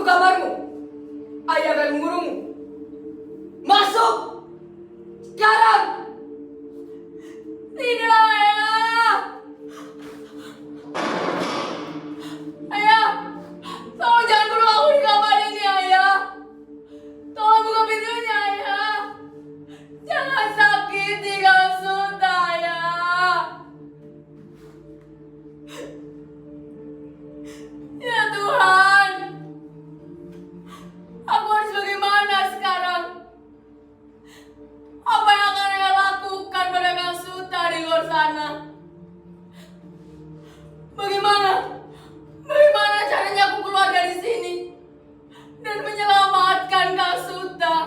Itu kabarmu. Ayah akan mengurungmu. Masuk! Sekarang! Tidak, Ayah! Ayah! Tolong jangan kurung aku di kamar ini, Ayah! Tolong buka pintunya, Ayah! Jangan sakiti Kang Suta, Ayah! Ya Tuhan! Aku harus bagaimana sekarang? Apa yang akan Ayah lakukan pada Kang Suta di luar sana? Bagaimana caranya aku keluar dari sini dan menyelamatkan Kang Suta?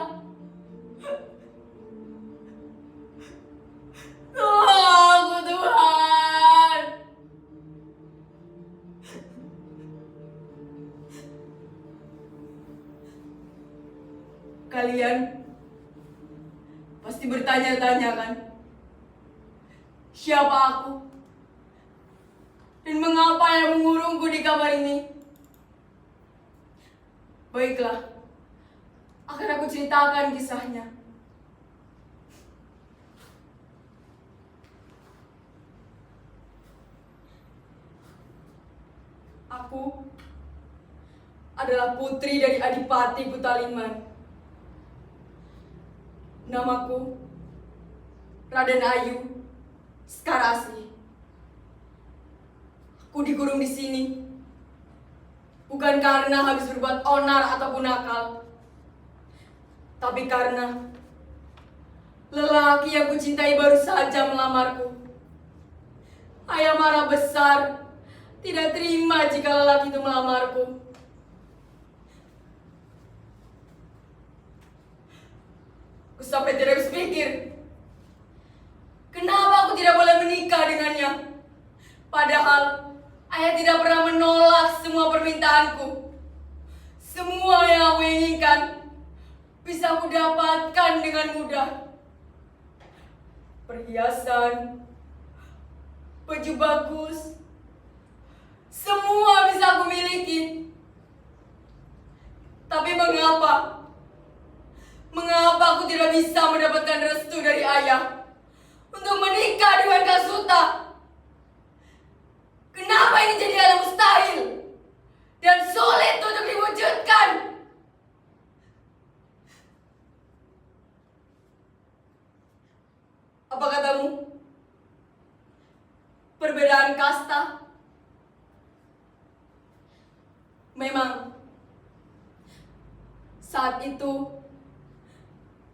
Tolong aku, Tuhan. Kalian pasti bertanya-tanya kan? Siapa aku? Dan mengapa yang mengurungku di kamar ini? Baiklah, akan aku ceritakan kisahnya. Aku adalah putri dari Adipati Kutaliman. Namaku Raden Ayu Sekarasi. Aku dikurung di sini bukan karena habis berbuat onar ataupun nakal, tapi karena lelaki yang kucintai baru saja melamarku. Ayah marah besar, tidak terima jika lelaki itu melamarku. Aku sampai tidak bisa pikir, kenapa aku tidak boleh menikah dengannya? Padahal ayah tidak pernah menolak semua permintaanku. Semua yang aku inginkan bisa aku dapatkan dengan mudah. Perhiasan, baju bagus, semua bisa aku miliki. Tapi mengapa? Mengapa aku tidak bisa mendapatkan restu dari ayah untuk menikah dengan Kang Suta? Kenapa ini jadi hal yang mustahil dan sulit untuk diwujudkan? Apa katamu? Perbedaan kasta? Memang saat itu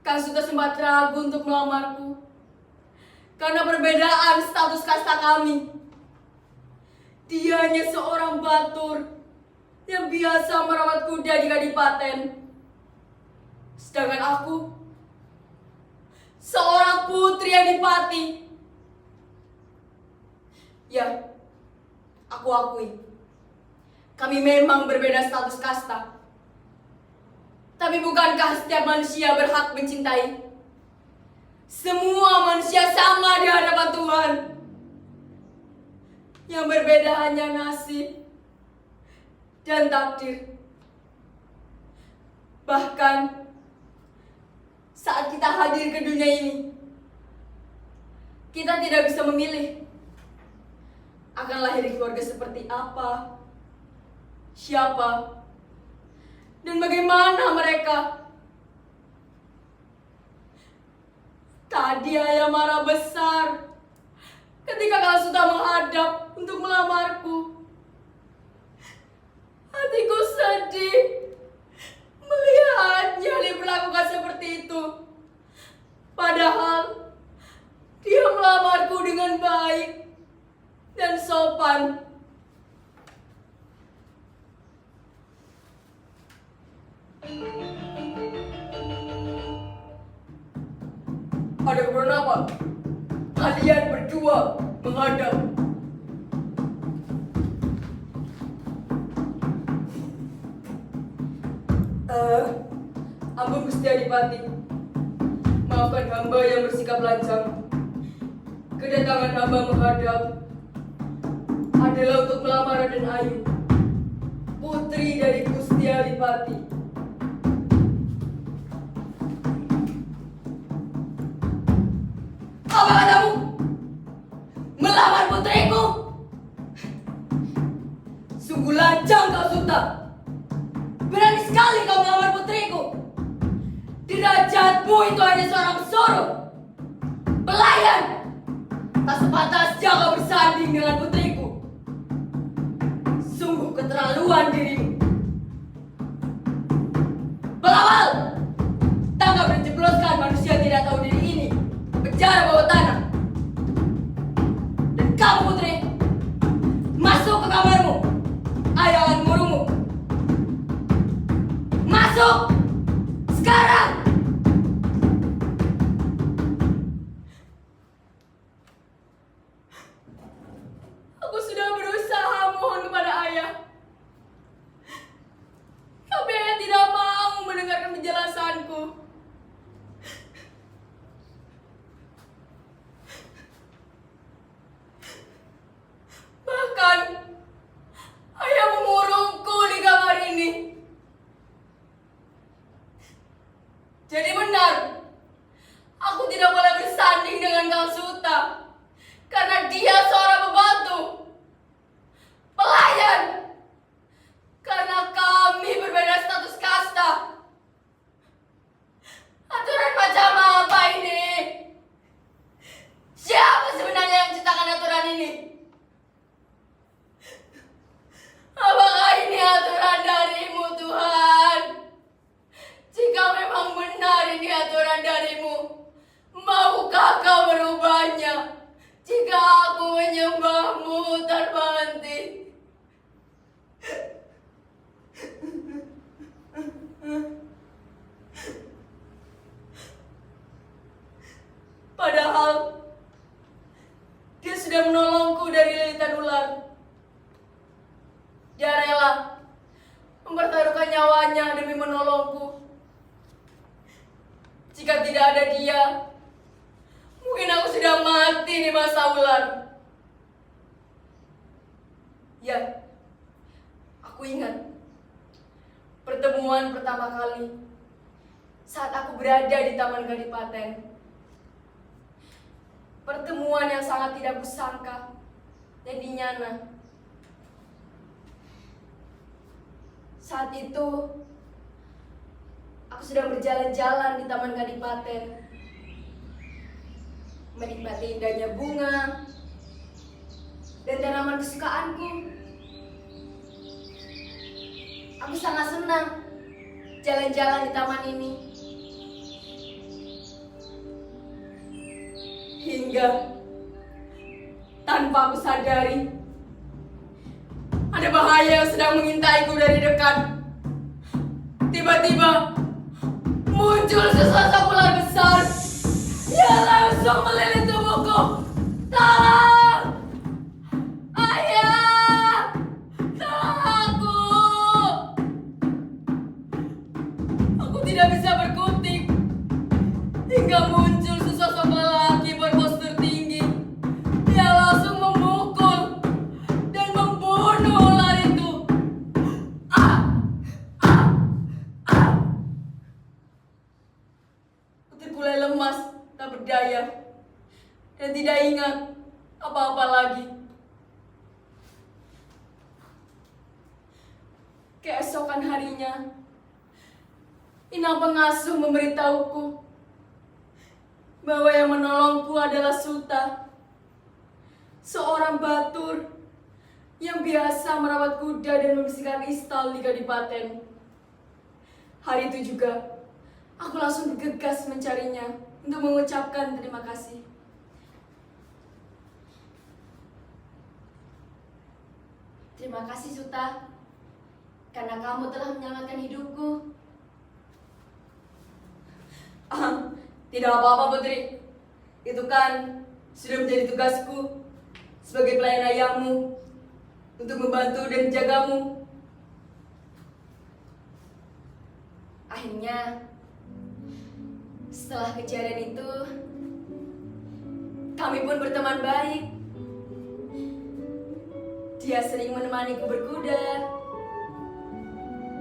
Kang Suta sempat ragu untuk melamarku karena perbedaan status kasta kami. Dia hanya seorang batur yang biasa merawat kuda di kadipaten. Sedangkan aku seorang putri adipati. Ya, aku akui, kami memang berbeda status kasta. Tapi bukankah setiap manusia berhak mencintai? Semua manusia sama di hadapan Tuhan. Yang berbeda hanya nasib dan takdir. Bahkan saat kita hadir ke dunia ini, kita tidak bisa memilih akan lahir di keluarga seperti apa, siapa, dan bagaimana mereka. Tadi ayah marah besar ketika Kang Suta menghadap untuk melamarku. Hatiku sedih melihatnya diperlakukan seperti itu. Padahal dia melamarku dengan baik dan sopan. Ada keperluan apa? Kalian berdua menghadap. Ampun Gusti Adipati, maafkan hamba yang bersikap lancang. Kedatangan hamba menghadap adalah untuk melamar Raden Ayu. putri dari Gusti Adipati. Apa katamu? Melamar putriku? Sungguh lancang kau, Suta. Berani sekali kau melamar putriku. Derajatmu itu hanya seorang pesuruh, pelayan. Tak sepantasnya kau bersanding dengan putriku. Sungguh keterlaluan dirimu. Pelawal, tangkap dan jebloskan manusia tidak tahu diri ini ke penjara bawah tanah. Dan kamu putri, masuk ke kamarmu. Ayah akan mengurungmu. Masuk sekarang. Aku sudah berusaha mohon kepada ayah. Tapi ayah tidak mau mendengarkan penjelasanku. Bahkan ayah mengurungku di kamar ini. Jadi benar, aku tidak boleh bersanding dengan Kang Suta karena dia seorang pembantu, pelayan. Karena kami berbeda status kasta. Aturan macam apa ini? Siapa sebenarnya yang menciptakan aturan ini? Apakah ini aturan darimu, Tuhan? Jika memang benar ini aturan darimu, maukah kau merubahnya? Jika aku menyembahmu tanpa henti. Padahal dia sudah menolongku dari lilitan ular. Dia rela mempertaruhkan nyawanya demi menolongku. Jika tidak ada dia, mungkin aku sudah mati di masa ular. Ya, aku ingat pertemuan pertama kali saat aku berada di Taman Kadipaten. Pertemuan yang sangat tidak kusangka dan dinyana. Saat itu, aku sedang berjalan-jalan di Taman Kadipaten, menikmati indahnya bunga dan tanaman kesukaanku. Aku sangat senang jalan-jalan di taman ini. Hingga tanpa aku sadari, ada bahaya yang sedang mengintaiku dari dekat. Tiba-tiba muncul sesosok ular besar. Dia langsung melilit tubuhku. Tolong! Ayah! Tolong aku! Aku tidak bisa berkutik hingga muncul sesosok lelaki berpostur tinggi. Dia langsung memukul dan membunuh ular itu. Putriku mulai lemas, tak berdaya, dan tidak ingat apa-apa lagi. Keesokan harinya, inang pengasuh memberitahuku bahwa yang menolongku adalah Suta, seorang batur yang biasa merawat kuda dan membersihkan istal di Kadipaten. Hari itu juga, aku langsung bergegas mencarinya untuk mengucapkan terima kasih. Terima kasih Suta, karena kamu telah menyelamatkan hidupku. Tidak apa-apa Putri, itu kan sudah menjadi tugasku sebagai pelayan ayahmu untuk membantu dan menjagamu. Akhirnya, setelah kejadian itu, kami pun berteman baik. Dia sering menemaniku berkuda,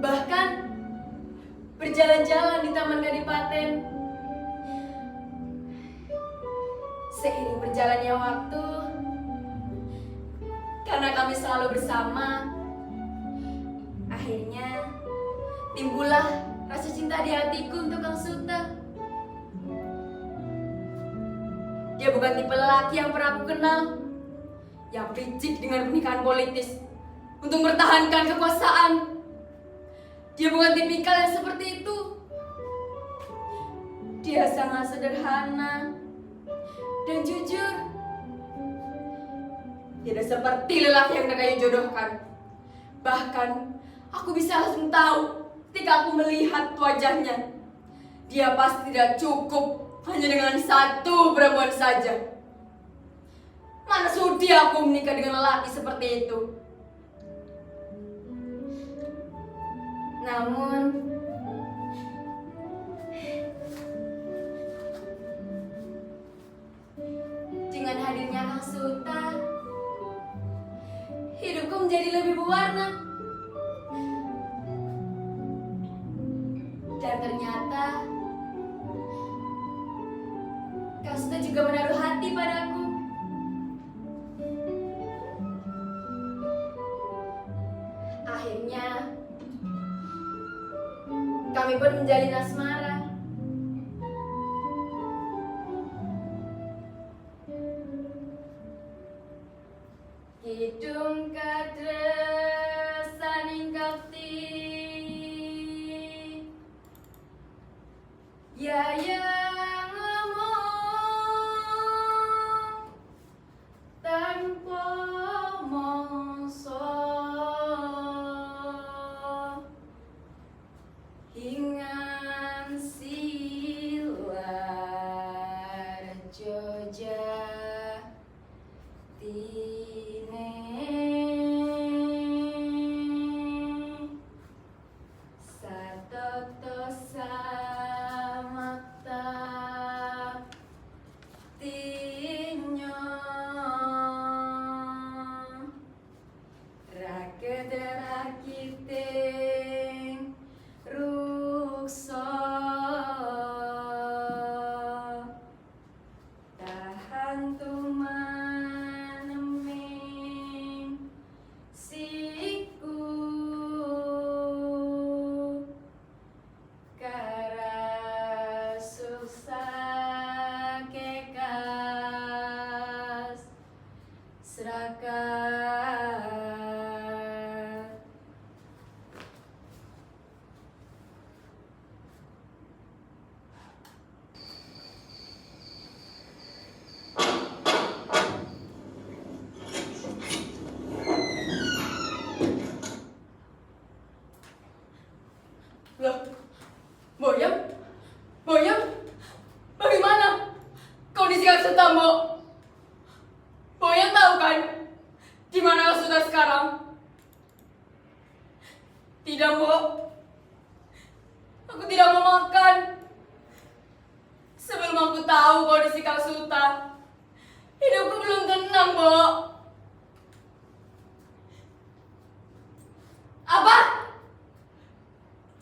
Bahkan berjalan-jalan di Taman Kadipaten. Seiring berjalannya waktu, karena kami selalu bersama, akhirnya timbullah rasa cinta di hatiku untuk Kang Suta. Dia bukan tipe lelaki yang pernah aku kenal, yang licik dengan pernikahan politis untuk mempertahankan kekuasaan. Dia bukan tipikal yang seperti itu. Dia sangat sederhana dan jujur. Tidak seperti lelaki yang kayu jodohkan. Bahkan aku bisa langsung tahu ketika aku melihat wajahnya. Dia pasti tidak cukup hanya dengan satu perempuan saja. Mana sudi aku menikah dengan lelaki seperti itu. Namun dengan hadirnya Kang Suta, hidupku menjadi lebih berwarna. Dan ternyata Kang Suta juga menaruh hati padaku. Akhirnya kami pun menjalin asmara. Kidung kadresaning kapti Yayang ngomong tanpa mongso hingan silar joja tine satoto samata tinyo rakedakiting rukso tahan tumaneming siku karasusa kekas serakat. Loh, Boyem? Boyem? Bagaimana kondisi Kang Suta, Mbok? Boyem tahu kan di mana Kang Suta sekarang? Tidak, Mbok. Aku tidak mau makan. Sebelum aku tahu kondisi Kang Suta, hidupku belum tenang, Mbok. Apa?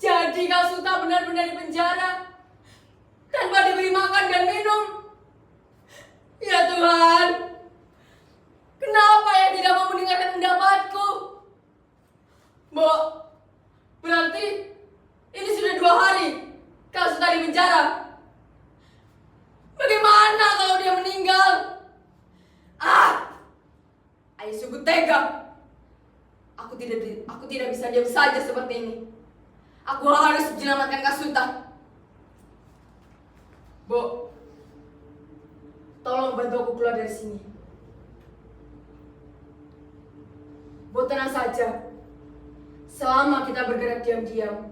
Jadi Kang Suta benar-benar di penjara tanpa diberi makan dan minum. Ya Tuhan, kenapa ya tidak mau mendengarkan pendapatku? Mbok, berarti ini sudah 2 hari Kang Suta di penjara. Bagaimana kalau dia meninggal? Ayo sungguh tega. Aku tidak bisa diam saja seperti ini. Aku harus menyelamatkan Kang Suta. Bo, tolong bantu aku keluar dari sini. Bo, tenang saja. Selama kita bergerak diam-diam,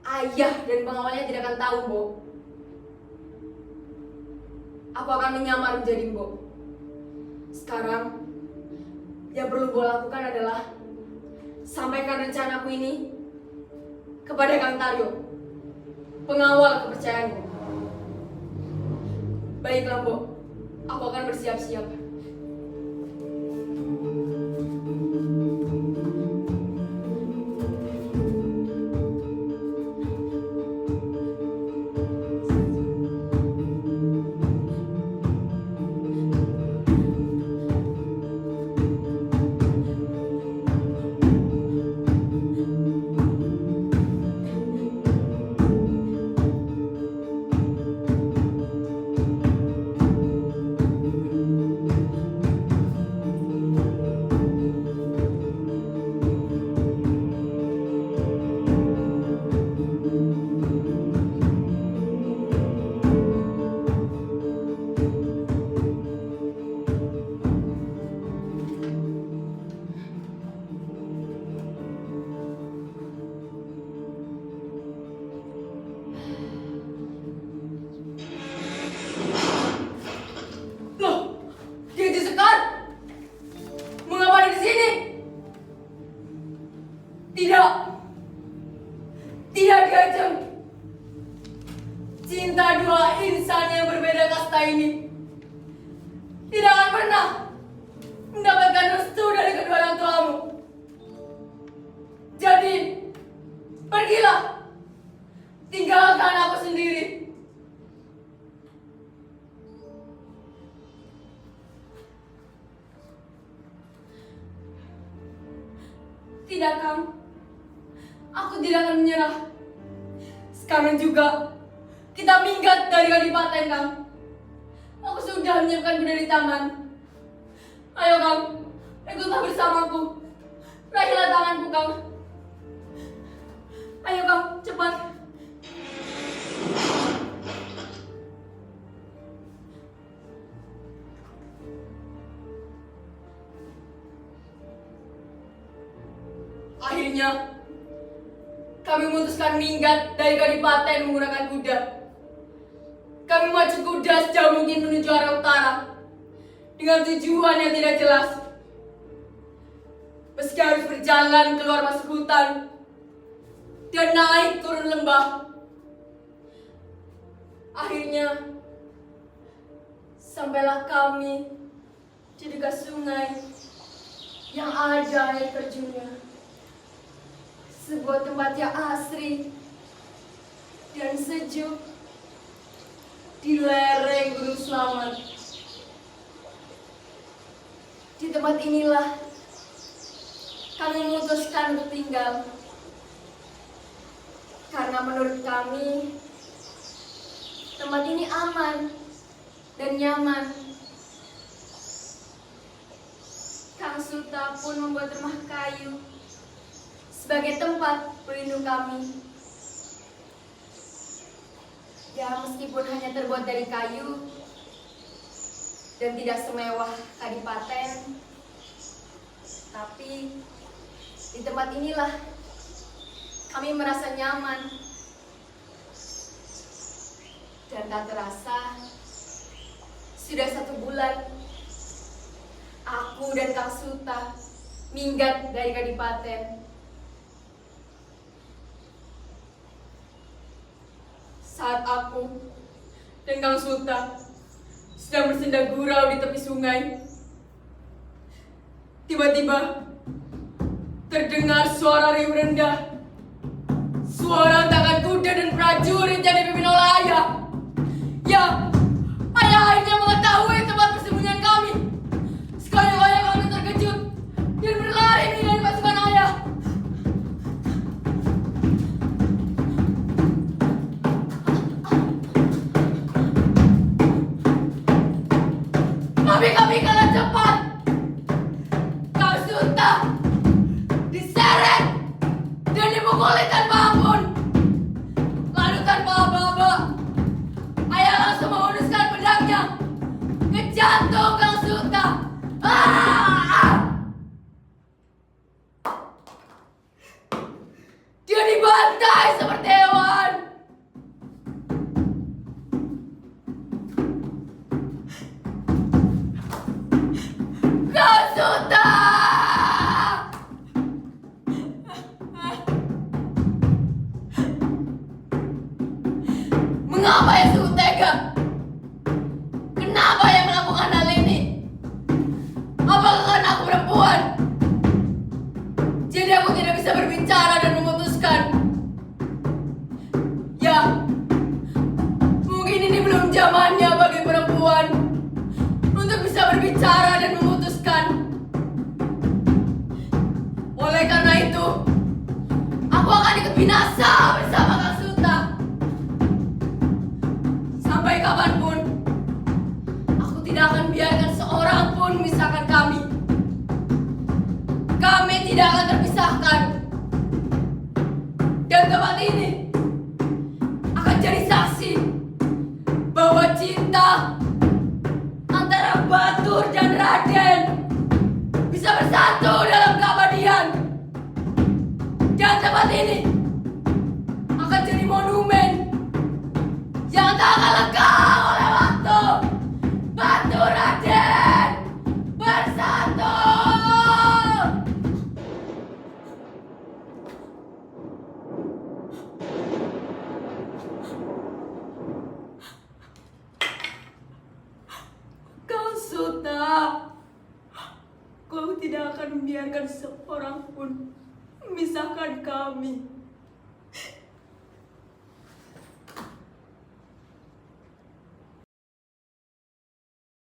ayah dan pengawalnya tidak akan tahu, Bo. Aku akan menyamar menjadi Bo. Sekarang, yang perlu Bo lakukan adalah sampaikan rencanaku ini kepada Kang Taryo, pengawal kepercayaanku. Baiklah, Mbok. Aku akan bersiap-siap. insan yang berbeda kasta ini tidak akan pernah mendapatkan restu dari kedua orang tuamu. Jadi, pergilah, tinggalkan aku sendiri. Tidak, Kang. Aku tidak akan menyerah. Sekarang juga kita minggat dari Kadipaten, Kang. Aku sudah menyiapkan kuda di taman. Ayo, Kang, ikutlah bersamaku. Raihlah tanganku, Kang. Ayo, Kang, cepat. Akhirnya, kami memutuskan minggat dari Kadipaten menggunakan kuda. Kami maju kuda sejauh mungkin menuju arah utara dengan tujuan yang tidak jelas. Meski harus berjalan keluar masuk hutan dan naik turun lembah. Akhirnya, sampailah kami di dekat sungai yang ada air terjunnya. Sebuah tempat yang asri dan sejuk di lereng Gunung Slamet. Di tempat inilah kami memutuskan untuk tinggal. Karena menurut kami, tempat ini aman dan nyaman. Kang Suta pun membuat rumah kayu sebagai tempat pelindung kami. Ya, meskipun hanya terbuat dari kayu dan tidak semewah Kadipaten, tapi di tempat inilah kami merasa nyaman. Dan tak terasa, sudah 1 bulan aku dan Kang Suta minggat dari Kadipaten. Saat aku dan Kang Suta sedang bersenda gurau di tepi sungai, tiba-tiba terdengar suara riuh rendah. Suara hentakan kuda dan prajurit yang dipimpin oleh ayah. Ya, ayah akhirnya mengetahui tempat persembunyian kami. Sekali-kali kami terkejut dan berlari menghindari pasukan ayah. Kami kalah cepat. Kang Suta diseret dan dipukuli tanpa ampun. Lalu tanpa aba-aba, ayah langsung menghunuskan pedangnya ke jantung Kang Suta. Dia dibantai seperti hewan. Kang Suta! Mengapa ya sungguh tega? Kenapa yang melakukan hal ini? Apakah karena aku perempuan? Jadi aku tidak bisa berbicara dan memutuskan. Ya, mungkin ini belum zamannya bagi perempuan untuk bisa berbicara dan memutuskan. Oleh karena itu, aku akan ikut binasa bersama Kang Suta. Sampai kapanpun, aku tidak akan biarkan seorang pun memisahkan kami. Kami tidak akan terpisahkan. Dan tempat ini akan jadi saksi bahwa cinta antara Batur dan Raden bisa bersatu dalam keabadian. Dan tempat ini akan jadi monumen yang tak akan lekang oleh waktu. Batur Raden bersatu. Suta, kau tidak akan membiarkan seorang pun memisahkan kami.